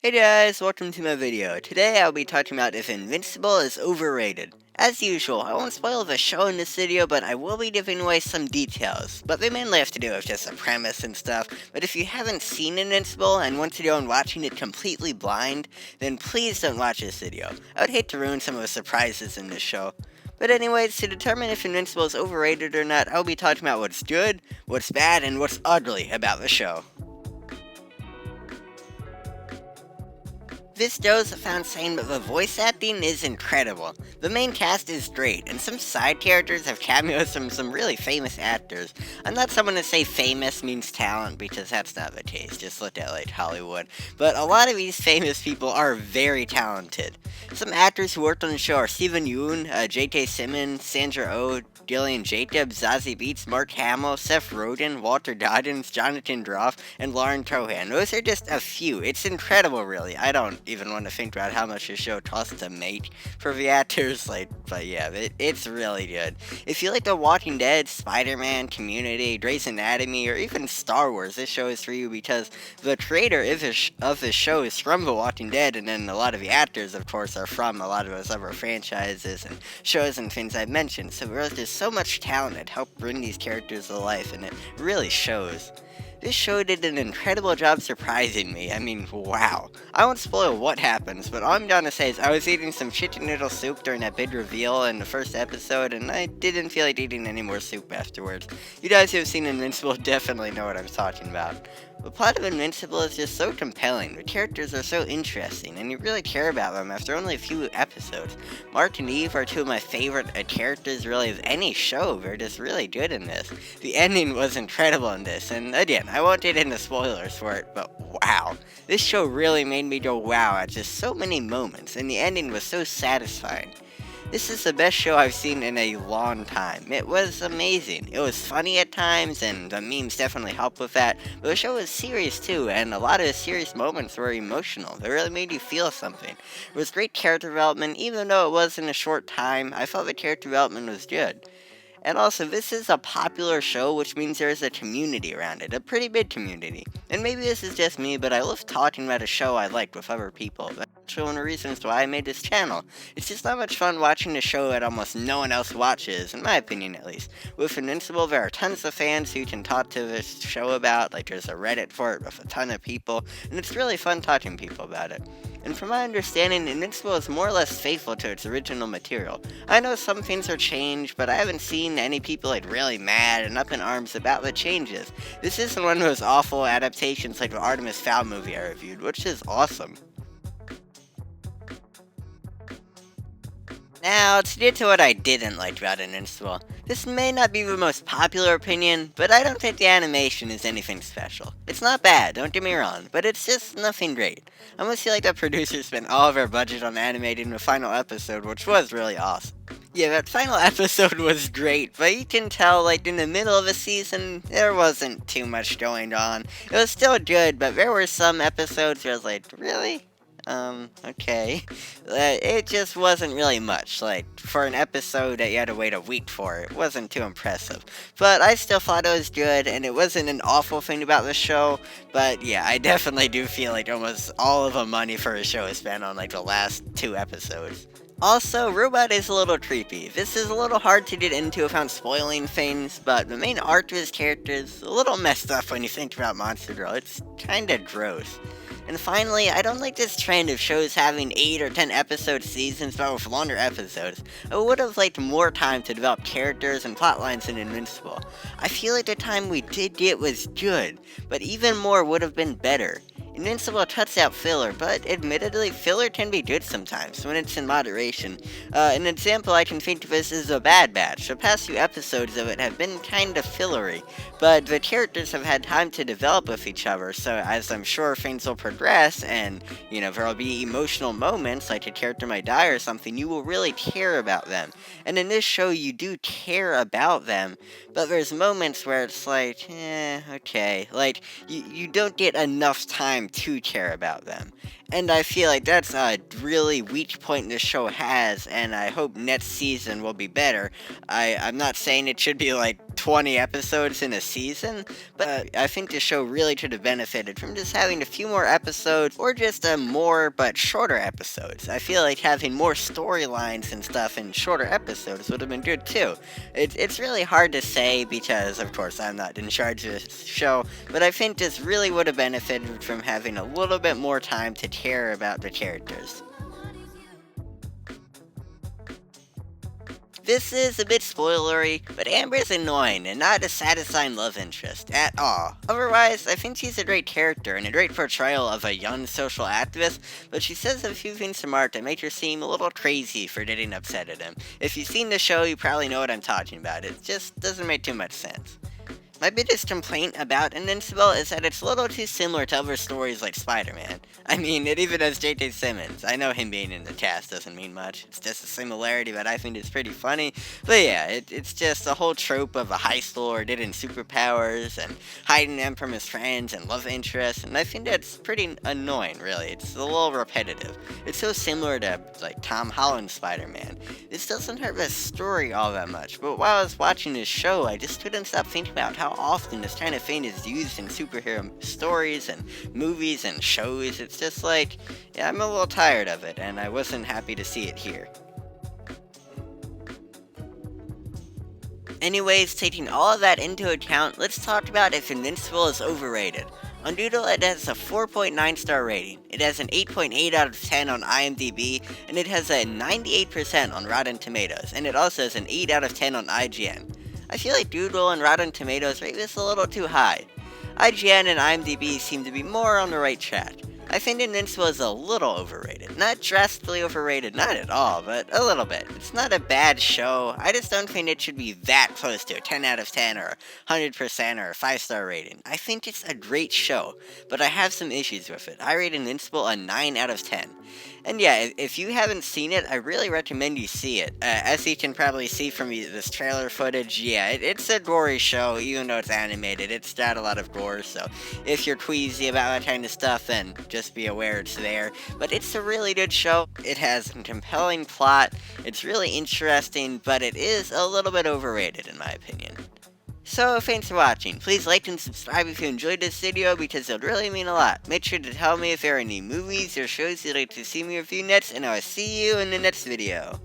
Hey guys, welcome to my video. Today I'll be talking about if Invincible is overrated. As usual, I won't spoil the show in this video, but I will be giving away some details. But they mainly have to do with just the premise and stuff. But if you haven't seen Invincible and want to go on watching it completely blind, then please don't watch this video. I would hate to ruin some of the surprises in this show. But anyways, to determine if Invincible is overrated or not, I'll be talking about what's good, what's bad, and what's ugly about the show. This goes without saying, but the voice acting is incredible. The main cast is great, and some side characters have cameos from some really famous actors. I'm not someone to say famous means talent, because that's not the case, just look at like Hollywood. But a lot of these famous people are very talented. Some actors who worked on the show are Steven Yeun, J.K. Simmons, Sandra Oh, Gillian Jacobs, Zazie Beetz, Mark Hamill, Seth Rogen, Walter Goggins, Jonathan Groff, and Lauren Cohan. Those are just a few. It's incredible, really. I don't even want to think about how much the show costs to make for the actors, but yeah, it's really good. If you like The Walking Dead, Spider-Man, Community, Grey's Anatomy, or even Star Wars, this show is for you because the creator of this show is from The Walking Dead, and then a lot of the actors, of course, are from a lot of those other franchises and shows and things I've mentioned. So there's so much talent that helped bring these characters to life, and it really shows. This show did an incredible job surprising me. I mean, wow. I won't spoil what happens, but all I'm gonna say is I was eating some chicken noodle soup during that big reveal in the first episode, and I didn't feel like eating any more soup afterwards. You guys who have seen Invincible definitely know what I'm talking about. The plot of Invincible is just so compelling, the characters are so interesting, and you really care about them after only a few episodes. Mark and Eve are two of my favorite characters really of any show. They're just really good in this. The ending was incredible in this, and again, I won't get into spoilers for it, but wow. This show really made me go wow at just so many moments, and the ending was so satisfying. This is the best show I've seen in a long time. It was amazing. It was funny at times, and the memes definitely helped with that. But the show was serious too, and a lot of the serious moments were emotional. They really made you feel something. It was great character development, even though it was in a short time. I felt the character development was good. And also, this is a popular show, which means there is a community around it, a pretty big community. And maybe this is just me, but I love talking about a show I liked with other people. That's one of the reasons why I made this channel. It's just not much fun watching a show that almost no one else watches, in my opinion at least. With Invincible, there are tons of fans who you can talk to this show about, like there's a Reddit for it with a ton of people, and it's really fun talking to people about it. And from my understanding, Invincible is more or less faithful to its original material. I know some things are changed, but I haven't seen any people like really mad and up in arms about the changes. This isn't one of those awful adaptations like the Artemis Fowl movie I reviewed, which is awesome. Now, to get to what I didn't like about Invincible, this may not be the most popular opinion, but I don't think the animation is anything special. It's not bad, don't get me wrong, but it's just nothing great. I almost feel like the producers spent all of their budget on animating the final episode, which was really awesome. Yeah, that final episode was great, but you can tell, like, in the middle of the season, there wasn't too much going on. It was still good, but there were some episodes where I was like, really? Okay. It just wasn't really much. Like, for an episode that you had to wait a week for, it wasn't too impressive. But I still thought it was good, and it wasn't an awful thing about the show. But yeah, I definitely do feel like almost all of the money for a show is spent on, like, the last 2 episodes. Also, Robot is a little creepy. This is a little hard to get into without spoiling things, but the main arc of his character is a little messed up when you think about Monster Girl. It's kinda gross. And finally, I don't like this trend of shows having 8 or 10 episode seasons but with longer episodes. I would have liked more time to develop characters and plot lines in Invincible. I feel like the time we did get was good, but even more would have been better. Invincible cuts out filler, but admittedly, filler can be good sometimes, when it's in moderation. An example I can think of is The Bad Batch. The past few episodes of it have been kinda fillery, but the characters have had time to develop with each other, so as I'm sure things will progress, and, there'll be emotional moments, like a character might die or something, you will really care about them. And in this show, you do care about them, but there's moments where it's like, okay. Like, you don't get enough time to care about them. And I feel like that's a really weak point the show has, and I hope next season will be better. I'm not saying it should be like 20 episodes in a season, but I think the show really should have benefited from just having a few more episodes, or just more but shorter episodes. I feel like having more storylines and stuff in shorter episodes would have been good too. It's really hard to say because, of course, I'm not in charge of this show, but I think this really would have benefited from having a little bit more time to care about the characters. This is a bit spoilery, but Amber is annoying and not a satisfying love interest at all. Otherwise, I think she's a great character and a great portrayal of a young social activist, but she says a few things to Mark that make her seem a little crazy for getting upset at him. If you've seen the show, you probably know what I'm talking about. It just doesn't make too much sense. My biggest complaint about Invincible is that it's a little too similar to other stories like Spider-Man. I mean, it even has J.K. Simmons. I know him being in the cast doesn't mean much. It's just a similarity, but I think it's pretty funny. But yeah, it's just a whole trope of a high schooler getting superpowers and hiding them from his friends and love interests, and I think that's pretty annoying, really. It's a little repetitive. It's so similar to, like, Tom Holland's Spider-Man. This doesn't hurt the story all that much, but while I was watching this show, I just couldn't stop thinking about how often this kind of thing is used in superhero stories and movies and shows. It's just like, yeah, I'm a little tired of it, and I wasn't happy to see it here. Anyways, taking all of that into account, let's talk about if Invincible is overrated. On Doodle, it has a 4.9 star rating. It has an 8.8 out of 10 on IMDb, and it has a 98% on Rotten Tomatoes, and it also has an 8 out of 10 on IGN. I feel like Doodle and Rotten Tomatoes rate this a little too high. IGN and IMDb seem to be more on the right track. I think Invincible is a little overrated. Not drastically overrated, not at all, but a little bit. It's not a bad show. I just don't think it should be that close to a 10 out of 10 or 100% or a 5-star rating. I think it's a great show, but I have some issues with it. I rate Invincible a 9 out of 10. And yeah, if you haven't seen it, I really recommend you see it. As you can probably see from this trailer footage, yeah, it's a gory show, even though it's animated. It's got a lot of gore, so if you're queasy about that kind of stuff, then just be aware it's there. But it's a really good show. It has a compelling plot. It's really interesting, but it is a little bit overrated in my opinion. So, thanks for watching. Please like and subscribe if you enjoyed this video because it would really mean a lot. Make sure to tell me if there are any movies or shows you'd like to see me review next, and I will see you in the next video.